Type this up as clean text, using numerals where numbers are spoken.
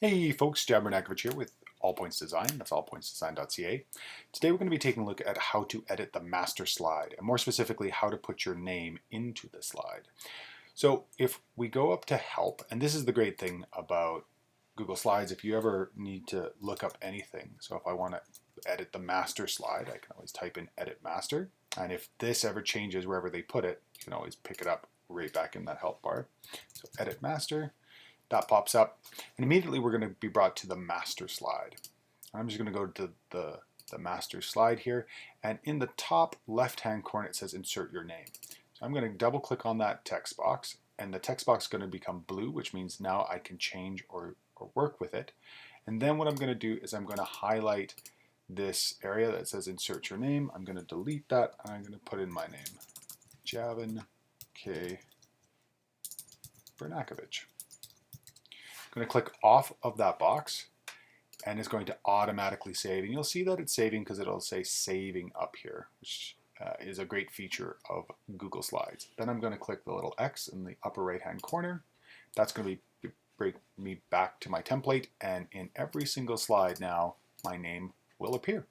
Hey folks, Bernakevitch here with All Points Design. That's allpointsdesign.ca. Today we're going to be taking a look at how to edit the master slide, and more specifically how to put your name into the slide. So if we go up to Help, and this is the great thing about Google Slides, if you ever need to look up anything, so if I want to edit the master slide, I can always type in Edit Master, and if this ever changes wherever they put it, you can always pick it up right back in that help bar. So Edit Master. That pops up, and immediately we're going to be brought to the master slide. I'm just going to go to the master slide here, and in the top left hand corner it says insert your name. So I'm going to double click on that text box, and the text box is going to become blue, which means now I can change or work with it. And then what I'm going to do is I'm going to highlight this area that says insert your name. I'm going to delete that, and I'm going to put in my name, Javan K. Bernakevitch. I'm going to click off of that box, and it's going to automatically save, and you'll see that it's saving because it'll say saving up here, which is a great feature of Google Slides. Then I'm going to click the little X in the upper right hand corner. That's going to bring me back to my template, and in every single slide now my name will appear.